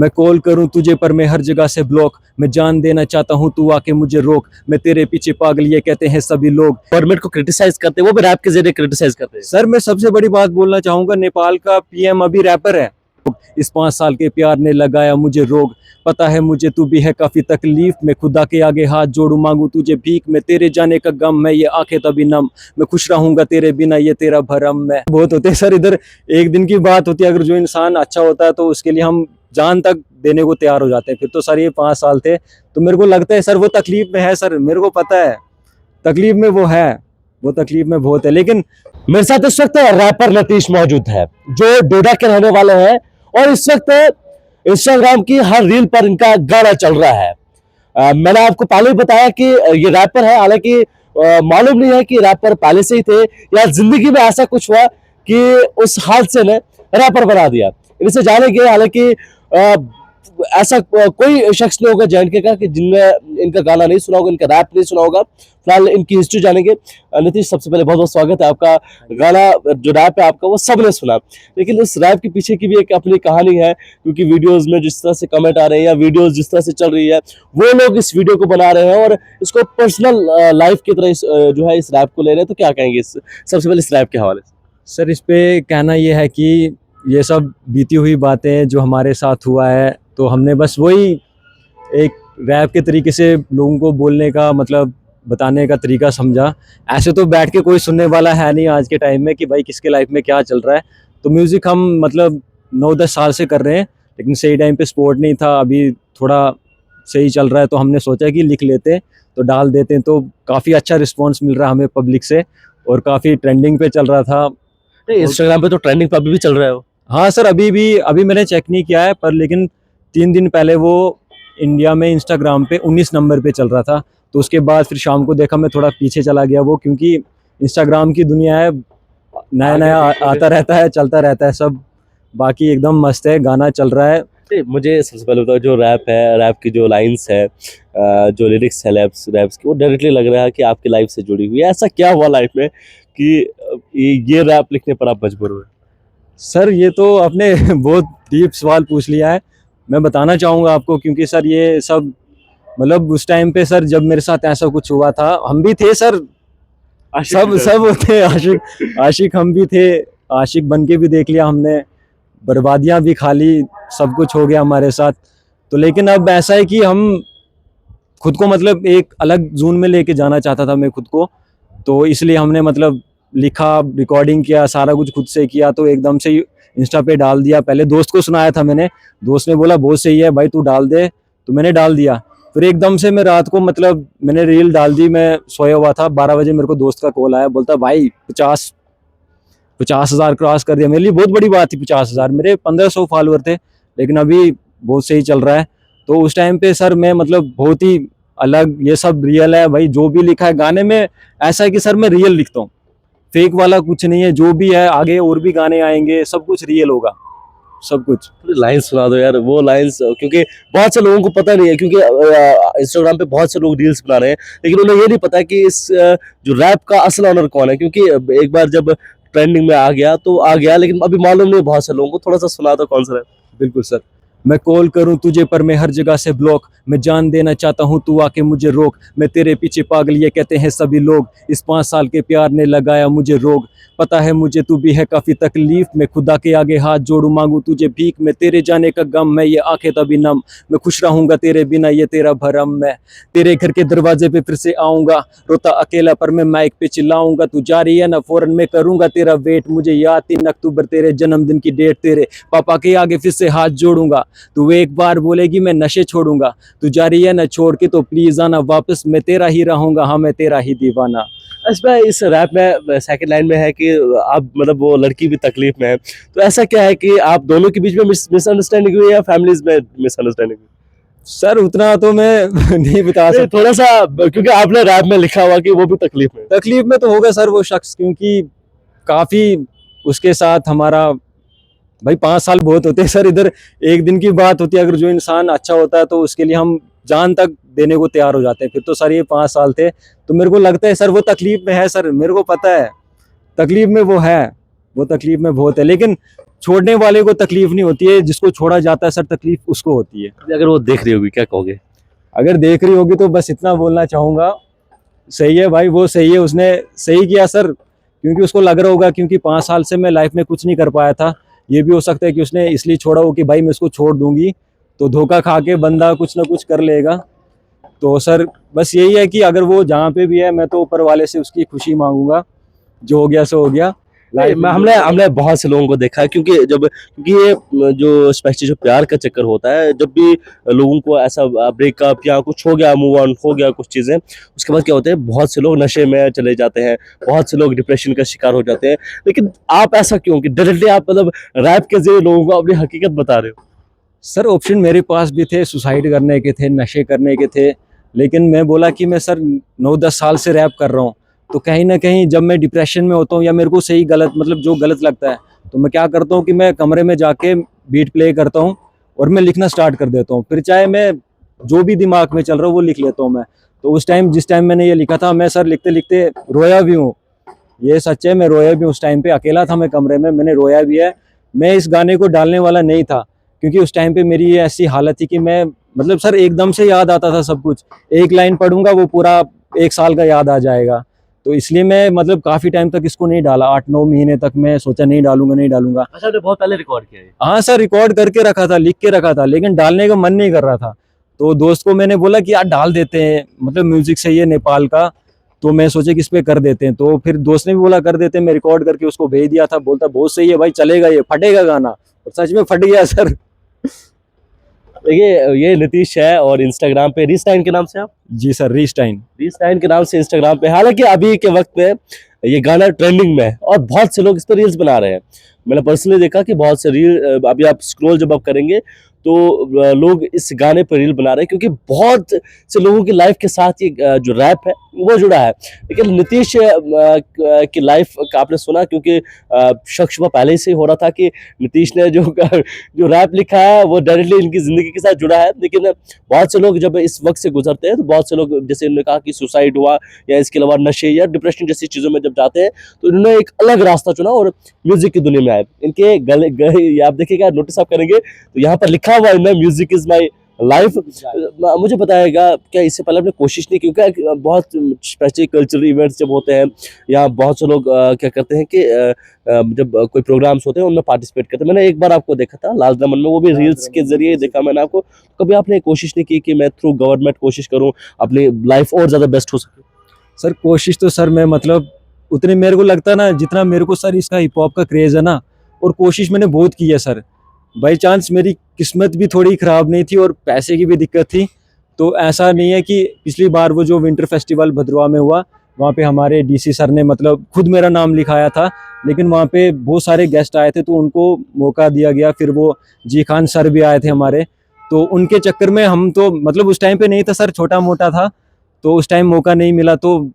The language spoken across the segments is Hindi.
मैं कॉल करूं तुझे पर मैं हर जगह से ब्लॉक, मैं जान देना चाहता हूं तू आके मुझे रोक, मैं तेरे पीछे पागल ये कहते हैं सभी लोग। गवर्नमेंट को क्रिटिसाइज करते हैं, वो भी रैप के जरिए क्रिटिसाइज करते हैं। सर मैं सबसे बड़ी बात बोलना चाहूंगा, नेपाल का पीएम अभी रैपर है। इस 5 साल के प्यार ने लगाया मुझे रोग, पता है मुझे तू भी है काफी तकलीफ में, खुदा के आगे हाथ जोड़ू मांगू तुझे भीख, मैं तेरे जाने का गम मैं ये आंखें तभी नम, मैं खुश रहूंगा तेरे बिना ये तेरा भरम। मैं बहुत होते हैं सर इधर, एक दिन की बात होती है, अगर जो इंसान अच्छा होता है तो उसके लिए हम जान तक देने को तैयार हो जाते हैं। फिर तो सर ये 5 साल थे, तो मेरे को लगता है सर वो तकलीफ में है। सर मेरे को पता है तकलीफ में वो है, वो तकलीफ में बहुत है। लेकिन मेरे साथ इस वक्त रैपर लतीश मौजूद है जो डोडा के रहने वाले हैं और इस वक्त इंस्टाग्राम की हर रील पर इनका गाना चल रहा है। मैंने आपको पहले ही बताया कि ये रैपर है, हालांकि मालूम नहीं है कि रैपर पहले से ही थे या जिंदगी में ऐसा कुछ हुआ कि उस हादसे ने रैपर बना दिया। इनसे जानेंगे, हालांकि ऐसा कोई शख्स नहीं होगा JNK का कि जिनने इनका गाना नहीं सुना होगा, इनका रैप नहीं सुना होगा। फिलहाल इनकी हिस्ट्री जानेंगे। नीतीश, सबसे पहले बहुत बहुत स्वागत है आपका। गाना जो रैप है आपका वो सबने सुना, लेकिन उस रैप के पीछे की भी एक अपनी कहानी है, क्योंकि वीडियोस में जिस तरह से कमेंट आ रहे हैं या वीडियोस जिस तरह से चल रही है, वो लोग इस वीडियो को बना रहे हैं और इसको पर्सनल लाइफ की तरह जो है इस रैप को ले रहे हैं। तो क्या कहेंगे सबसे पहले इस रैप के हवाले से? सर इस पे कहना ये है कि ये सब बीती हुई बातें जो हमारे साथ हुआ है, तो हमने बस वही एक रैप के तरीके से लोगों को बोलने का मतलब बताने का तरीका समझा। ऐसे तो बैठ के कोई सुनने वाला है नहीं आज के टाइम में कि भाई किसके लाइफ में क्या चल रहा है। तो म्यूज़िक हम मतलब 9-10 साल से कर रहे हैं, लेकिन सही टाइम पे सपोर्ट नहीं था, अभी थोड़ा सही चल रहा है तो हमने सोचा कि लिख लेते हैं तो डाल देते हैं। तो काफ़ी अच्छा रिस्पॉन्स मिल रहा है हमें पब्लिक से और काफ़ी ट्रेंडिंग पे चल रहा था। इंस्टाग्राम पे तो ट्रेंडिंग पे अभी भी चल रहा है वो। हाँ सर अभी मैंने चेक नहीं किया है, पर लेकिन 3 दिन पहले वो इंडिया में इंस्टाग्राम पे 19 नंबर पे चल रहा था। तो उसके बाद फिर शाम को देखा, मैं थोड़ा पीछे चला गया वो, क्योंकि इंस्टाग्राम की दुनिया है, नया नया आता रहता है, चलता रहता है सब। बाकी एकदम मस्त है, गाना चल रहा है। मुझे सबसे पहले बताओ, जो रैप है, रैप की जो लाइंस है, जो लिरिक्स है रैप्स की, वो डायरेक्टली लग रहा है कि आपकी लाइफ से जुड़ी हुई है। ऐसा क्या हुआ लाइफ में कि ये रैप लिखने पर आप मजबूर हुए? सर ये तो आपने बहुत डीप सवाल पूछ लिया है। मैं बताना चाहूँगा आपको, क्योंकि सर ये सब मतलब उस टाइम पे सर जब मेरे साथ ऐसा कुछ हुआ था, हम भी थे सर, सब थे आशिक, आशिक हम भी थे, आशिक बन के भी देख लिया हमने, बर्बादियां भी खा ली, सब कुछ हो गया हमारे साथ। तो लेकिन अब ऐसा है कि हम खुद को मतलब एक अलग जोन में लेके जाना चाहता था मैं खुद को, तो इसलिए हमने मतलब लिखा, रिकॉर्डिंग किया, सारा कुछ खुद से किया। तो एकदम से ही इंस्टा पे डाल दिया। पहले दोस्त को सुनाया था मैंने, दोस्त ने बोला बहुत सही है भाई तू डाल दे, तो मैंने डाल दिया। फिर एकदम से मैं रात को मतलब मैंने रील डाल दी, मैं सोया हुआ था, 12 बजे मेरे को दोस्त का कॉल आया, बोलता भाई 50,000 क्रॉस कर दिया। मेरे लिए बहुत बड़ी बात थी 50,000, मेरे 1500 फॉलोअर थे, लेकिन अभी बहुत सही चल रहा है। तो उस टाइम पे सर मैं मतलब बहुत ही अलग, ये सब रियल है भाई, जो भी लिखा है गाने में ऐसा है कि सर मैं रियल लिखता हूँ, फेक वाला कुछ नहीं है। जो भी है आगे और भी गाने आएंगे, सब कुछ रियल होगा, सब कुछ। लाइंस सुना दो यार, वो लाइंस, क्योंकि बहुत से लोगों को पता नहीं है, क्योंकि इंस्टाग्राम पे बहुत से लोग रील्स बना रहे हैं, लेकिन उन्हें ये नहीं पता कि इस जो रैप का असल ऑनर कौन है। क्योंकि एक बार जब ट्रेंडिंग में आ गया तो आ गया, लेकिन अभी मालूम नहीं बहुत से लोगों को। थोड़ा सा सुना दो कौन सा रैप। बिल्कुल सर। मैं कॉल करूं तुझे पर मैं हर जगह से ब्लॉक, मैं जान देना चाहता हूं तू आके मुझे रोक, मैं तेरे पीछे पागल ये कहते हैं सभी लोग, इस 5 साल के प्यार ने लगाया मुझे रोग, पता है मुझे तू भी है काफी तकलीफ में, खुदा के आगे हाथ जोड़ू मांगू तुझे भीख, मैं तेरे जाने का गम मैं ये आंखें तभी नम, मैं खुश रहूंगा तेरे बिना ये तेरा भरम। मैं तेरे घर के दरवाजे पे फिर से आऊंगा, रोता अकेला पर मैं माइक पे चिल्लाऊंगा, तू जा रही है ना फौरन मैं करूंगा तेरा वेट, मुझे याद 3 अक्टूबर तेरे जन्मदिन की डेट, तेरे पापा के आगे फिर से हाथ जोड़ूंगा, तू एक बार बोलेगी मैं नशे छोड़ूंगा, तू जा रही है ना छोड़ के तो प्लीज आना वापस, मैं तेरा ही रहूंगा, हाँ मैं तेरा ही दीवाना। इसमें इस रैप में सेकंड लाइन में है कि आप मतलब वो लड़की भी तकलीफ में है। तो ऐसा क्या है कि आप दोनों के बीच में मिसअंडरस्टैंडिंग हुई या फैमिलीज में मिसअंडरस्टैंडिंग हुई? सर उतना तो मैं नहीं बता सकता, थोड़ा सा, क्योंकि आपने रैप में लिखा हुआ कि वो भी तकलीफ में। तकलीफ में तो होगा सर वो शख्स, क्योंकि काफी उसके साथ हमारा भाई 5 साल बहुत होते हैं सर इधर, एक दिन की बात होती है, अगर जो इंसान अच्छा होता है तो उसके लिए हम जान तक देने को तैयार हो जाते हैं। फिर तो सर ये 5 साल थे, तो मेरे को लगता है सर वो तकलीफ में है। सर मेरे को पता है तकलीफ में वो है, वो तकलीफ में बहुत है, लेकिन छोड़ने वाले को तकलीफ नहीं होती है, जिसको छोड़ा जाता है सर तकलीफ उसको होती है। अगर वो देख रही होगी क्या कहोगे? अगर देख रही होगी तो बस इतना बोलना चाहूंगा, सही है भाई, वो सही है, उसने सही किया सर, क्योंकि उसको लग रहा होगा क्योंकि 5 साल से मैं लाइफ में कुछ नहीं कर पाया था। ये भी हो सकता है कि उसने इसलिए छोड़ा हो कि भाई मैं इसको छोड़ दूंगी तो धोखा खा के बंदा कुछ ना कुछ कर लेगा। तो सर बस यही है कि अगर वो जहाँ पे भी है, मैं तो ऊपर वाले से उसकी खुशी मांगूंगा, जो हो गया सो हो गया। लाइफ में हमने हमने बहुत से लोगों को देखा है, क्योंकि ये जो स्पेशली जो प्यार का चक्कर होता है, जब भी लोगों को ऐसा ब्रेकअप या कुछ हो गया, मूव ऑन हो गया कुछ चीजें, उसके बाद क्या होता है, बहुत से लोग नशे में चले जाते हैं, बहुत से लोग डिप्रेशन का शिकार हो जाते हैं। लेकिन आप ऐसा क्यों कि डायरेक्टली आप मतलब रैप के जरिए लोगों को अपनी हकीकत बता रहे हो? सर ऑप्शन मेरे पास भी थे, सुसाइड करने के थे, नशे करने के थे, लेकिन मैं बोला कि मैं सर 9-10 साल से रैप कर रहा हूँ, तो कहीं ना कहीं जब मैं डिप्रेशन में होता हूँ या मेरे को सही गलत मतलब जो गलत लगता है, तो मैं क्या करता हूँ कि मैं कमरे में जाके बीट प्ले करता हूँ और मैं लिखना स्टार्ट कर देता हूँ। फिर चाहे मैं जो भी दिमाग में चल रहा हूँ वो लिख लेता हूँ मैं। तो उस टाइम जिस टाइम मैंने ये लिखा था, मैं सर लिखते लिखते रोया भी हूँ, ये सच है, मैं रोया भी हूँ। उस टाइम पे अकेला था मैं कमरे में, मैंने रोया भी है। मैं इस गाने को डालने वाला नहीं था, क्योंकि उस टाइम पे मेरी ये ऐसी हालत थी कि मैं मतलब सर एकदम से याद आता था सब कुछ, एक लाइन पढ़ूंगा वो पूरा 1 साल का याद आ जाएगा। तो इसलिए मैं मतलब काफी टाइम तक इसको नहीं डाला, 8-9 महीने तक मैं सोचा नहीं डालूंगा नहीं डालूंगा। अच्छा, आपने बहुत पहले रिकॉर्ड किया है? हाँ सर, रिकॉर्ड करके रखा था, लिख के रखा था, लेकिन डालने का मन नहीं कर रहा था। तो दोस्त को मैंने बोला कि यार डाल देते हैं, मतलब म्यूजिक सही है नेपाल का, तो मैं सोचे कि इस पे कर देते हैं। तो फिर दोस्त ने भी बोला कर देते हैं, मैं रिकॉर्ड करके उसको भेज दिया था, बोलता बहुत सही है भाई, चलेगा, ये फटेगा गाना। और सच में फट गया सर। देखिए, ये नीतीश है और इंस्टाग्राम पे रीस्टाइन के नाम से आप? जी सर, रीस्टाइन। रीस्टाइन के नाम से इंस्टाग्राम पे, हालांकि अभी के वक्त में ये गाना ट्रेंडिंग में है और बहुत से लोग इस पर रील्स बना रहे हैं। मैंने पर्सनली देखा कि बहुत से रील, अभी आप स्क्रॉल जब आप करेंगे तो लोग इस गाने पर रील बना रहे हैं, क्योंकि बहुत से लोगों की लाइफ के साथ ये जो रैप है वो जुड़ा है। लेकिन नीतीश की लाइफ का आपने सुना, क्योंकि शक शुबा पहले से ही हो रहा था कि नीतीश ने जो जो रैप लिखा है वो डायरेक्टली इनकी जिंदगी के साथ जुड़ा है। लेकिन बहुत से लोग जब इस वक्त से गुजरते हैं तो बहुत से लोग, जैसे इन्होंने कहा कि सुसाइड हुआ या इसके अलावा नशे या डिप्रेशन जैसी चीज़ों में जब जाते हैं, तो इन्होंने एक अलग रास्ता चुना और म्यूजिक की दुनिया में आए। इनके गले आप देखिएगा, नोटिस आप करेंगे तो यहाँ पर लिखा हुआ है, म्यूजिक इज माई लाइफ। मुझे बताएगा क्या इससे पहले आपने कोशिश नहीं की? क्योंकि बहुत स्पेशली कल्चरल इवेंट्स जब होते हैं या बहुत से लोग क्या करते हैं कि जब कोई प्रोग्राम्स होते हैं उनमें पार्टिसिपेट करते हैं। मैंने एक बार आपको देखा था लाल दमन में, वो भी रील्स के जरिए देखा मैंने आपको। कभी आपने कोशिश नहीं की कि मैं थ्रू गवर्नमेंट कोशिश करूं अपनी लाइफ और ज़्यादा बेस्ट हो सके? सर कोशिश तो सर मैं मतलब उतनी मेरे को लगता ना, जितना मेरे को सर इसका हिप हॉप का क्रेज है ना, और कोशिश मैंने बहुत की है सर। बाई चांस मेरी किस्मत भी थोड़ी खराब नहीं थी और पैसे की भी दिक्कत थी, तो ऐसा नहीं है कि पिछली बार वो जो विंटर फेस्टिवल भद्रवा में हुआ, वहाँ पे हमारे डीसी सर ने मतलब खुद मेरा नाम लिखाया था, लेकिन वहाँ पे बहुत सारे गेस्ट आए थे तो उनको मौका दिया गया। फिर वो जी खान सर भी आए थे हमारे, तो उनके चक्कर में हम तो मतलब उस टाइम पे नहीं था सर, छोटा मोटा था, तो उस टाइम मौका नहीं मिला। तो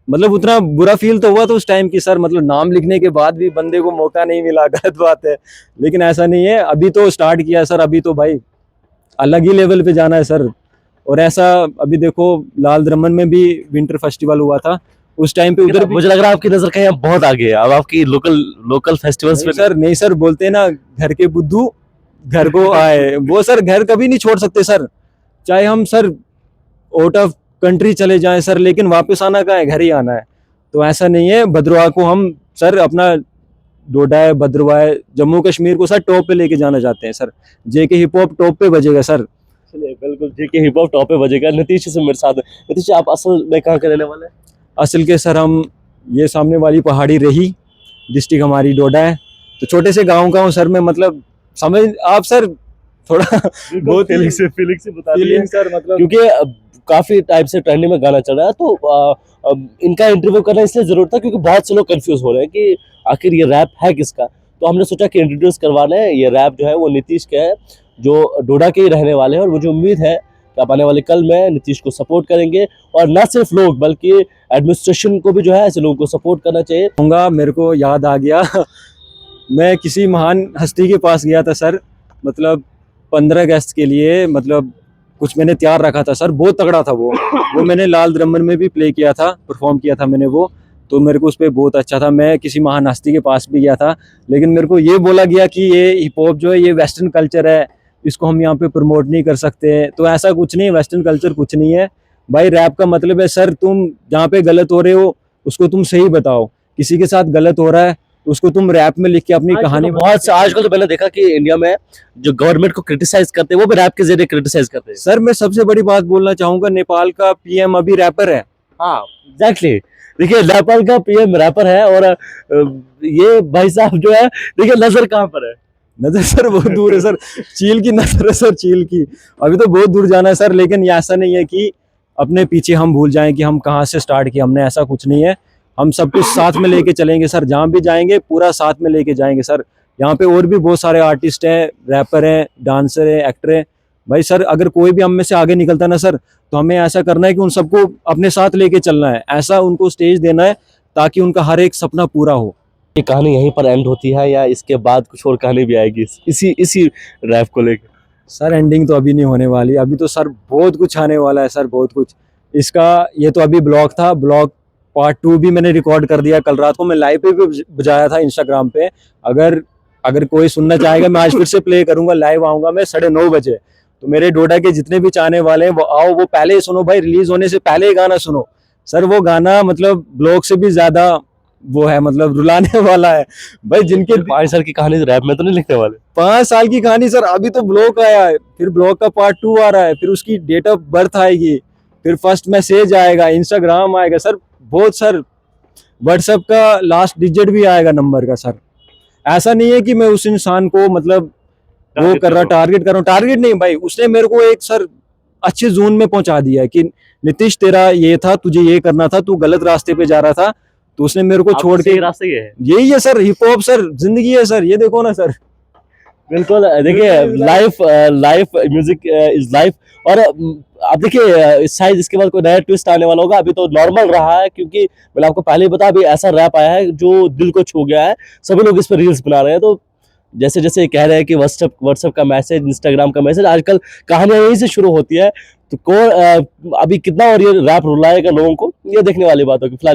मतलब उतना बुरा फील तो हुआ तो उस टाइम की सर, मतलब नाम लिखने के बाद भी बंदे को मौका नहीं मिला, गलत बात है। लेकिन ऐसा नहीं है, अभी तो स्टार्ट किया है सर, अभी तो भाई अलग ही लेवल पे जाना है सर। और ऐसा अभी देखो लाल दमन में भी विंटर फेस्टिवल हुआ था, उस टाइम पे उधर मुझे लग रहा है आपकी नजर कहीं बहुत आगे है, अब आपकी लोकल लोकल फेस्टिवल्स नहीं पे सर, नहीं सर, बोलते हैं ना घर के बुद्धू घर को आए, वो सर घर कभी नहीं छोड़ सकते सर, चाहे हम सर आउट ऑफ कंट्री चले जाएं सर, लेकिन वापस आना कहाँ है, घर ही आना है। तो ऐसा नहीं है, भद्रवा को हम सर अपना डोडा है, भद्रवा है, जम्मू कश्मीर को सर टॉप पे लेके जाना चाहते हैं सर। जेके हिप हॉप टॉप पे बजेगा सर। चलिए, बिल्कुल जेके हिप हॉप टॉप पे बजेगा। नीतीश से मेरे साथ है। नीतीश, आप असल में कहाँ के रहने वाले हैं? असल के सर हम ये सामने वाली पहाड़ी रही, डिस्ट्रिक्ट हमारी डोडा है, तो छोटे से गाँव का हूँ सर मैं, मतलब समझ आप सर थोड़ा बहुत फीलिंग से बता दीजिए फीलिंग सर, मतलब क्योंकि काफी टाइम से ट्रेंडिंग में गाना चल रहा है, तो इनका इंटरव्यू करना इसलिए जरूर था क्योंकि बहुत से लोग कंफ्यूज हो रहे हैं कि आखिर ये रैप है किसका। तो हमने सोचा कि इंट्रोड्यूस करवाना है, ये रैप जो है वो नीतीश का है, जो डोडा के ही रहने वाले हैं। और मुझे उम्मीद है कि आप आने वाले कल में नीतीश को सपोर्ट करेंगे, और न सिर्फ लोग बल्कि एडमिनिस्ट्रेशन को भी जो है ऐसे लोगों को सपोर्ट करना चाहिए। कहूँगा, मेरे को याद आ गया मैं किसी महान हस्ती के पास गया था सर, मतलब 15 अगस्त के लिए, मतलब कुछ मैंने तैयार रखा था सर, बहुत तगड़ा था वो मैंने लाल दमन में भी प्ले किया था, परफॉर्म किया था मैंने वो। तो मेरे को उस पर बहुत अच्छा था। मैं किसी महानास्ती के पास भी गया था, लेकिन मेरे को ये बोला गया कि ये हिप हॉप जो है ये वेस्टर्न कल्चर है, इसको हम यहाँ पे प्रमोट नहीं कर सकते। तो ऐसा कुछ नहीं है, वेस्टर्न कल्चर कुछ नहीं है भाई। रैप का मतलब है सर, तुम जहाँ पे गलत हो रहे हो उसको तुम सही बताओ, किसी के साथ गलत हो रहा है उसको तुम रैप में लिख के अपनी कहानी आजकल तो मैंने देखा कि इंडिया में जो गवर्नमेंट को क्रिटिसाइज करते हैं वो भी रैप के जरिए क्रिटिसाइज करते हैं। सर मैं सबसे बड़ी बात बोलना चाहूंगा, नेपाल का पीएम अभी रैपर है। हाँ एग्जैक्टली, देखिए नेपाल का पीएम रैपर है और ये भाई साहब जो है, देखिए नजर कहाँ पर है। नजर सर बहुत दूर है सर, चील की नजर है सर, चील की। अभी तो बहुत दूर जाना है सर, लेकिन ये ऐसा नहीं है कि अपने पीछे हम भूल जाएं कि हम कहाँ से स्टार्ट किए हमने, ऐसा कुछ नहीं है। हम सब कुछ साथ में लेके चलेंगे सर, जहाँ भी जाएंगे पूरा साथ में लेके जाएंगे सर। यहाँ पे और भी बहुत सारे आर्टिस्ट हैं, रैपर हैं, डांसर हैं, एक्टर हैं भाई। सर अगर कोई भी हम में से आगे निकलता है ना सर, तो हमें ऐसा करना है कि उन सबको अपने साथ लेके चलना है, ऐसा उनको स्टेज देना है ताकि उनका हर एक सपना पूरा हो। ये कहानी यहीं पर एंड होती है या इसके बाद कुछ और कहानी भी आएगी इसी रैप को लेकर? सर एंडिंग तो अभी नहीं होने वाली, अभी तो सर बहुत कुछ आने वाला है सर, बहुत कुछ। इसका ये तो अभी ब्लॉग था, ब्लॉग पार्ट 2 भी मैंने रिकॉर्ड कर दिया कल रात को, मैं लाइव पे भी बजाया था इंस्टाग्राम पे। अगर अगर कोई सुनना चाहेगा मैं आज फिर से प्ले करूंगा, लाइव आऊंगा मैं 9:30 बजे। तो मेरे डोडा के जितने भी चाहने वाले हैं वो आओ, वो पहले ही सुनो भाई, रिलीज होने से पहले ही गाना सुनो सर। वो गाना मतलब ब्लॉग से भी ज्यादा वो है, मतलब रुलाने वाला है भाई। जिनके 5 साल की कहानी रैप में तो नहीं लिखने वाले? 5 साल की कहानी सर, अभी तो ब्लॉग आया है, फिर ब्लॉग का पार्ट 2 आ रहा है, फिर उसकी डेट ऑफ बर्थ आएगी, फिर फर्स्ट मैसेज आएगा, इंस्टाग्राम आएगा सर, बहुत सर। व्हाट्सएप का लास्ट डिजिट भी आएगा नंबर का सर। ऐसा नहीं है कि मैं उस इंसान को मतलब वो कर रहा, टारगेट कर रहा हूँ, टारगेट नहीं भाई। उसने मेरे को एक सर अच्छे जोन में पहुंचा दिया है कि नीतीश तेरा ये था, तुझे ये करना था, तू गलत रास्ते पे जा रहा था, तो उसने मेरे को छोड़ के रास्ते ये है। यही है सर, हिप हॉप सर जिंदगी है सर, ये देखो ना सर। बिल्कुल, देखिए लाइफ म्यूजिक इज लाइफ। और आप देखिए शायद इसके बाद कोई नया ट्विस्ट आने वाला होगा, अभी तो नॉर्मल रहा है क्योंकि मैंने आपको पहले ही बताया अभी ऐसा रैप आया है जो दिल को छू गया है, सभी लोग इस पर रील्स बना रहे हैं। तो जैसे जैसे कह रहे हैं कि व्हाट्सएप का मैसेज, इंस्टाग्राम का मैसेज, आजकल कहानियां यहीं से शुरू होती है। तो कौन अभी कितना और ये रैप रुलाएगा लोगों को, ये देखने वाली बात होगी। फिलहाल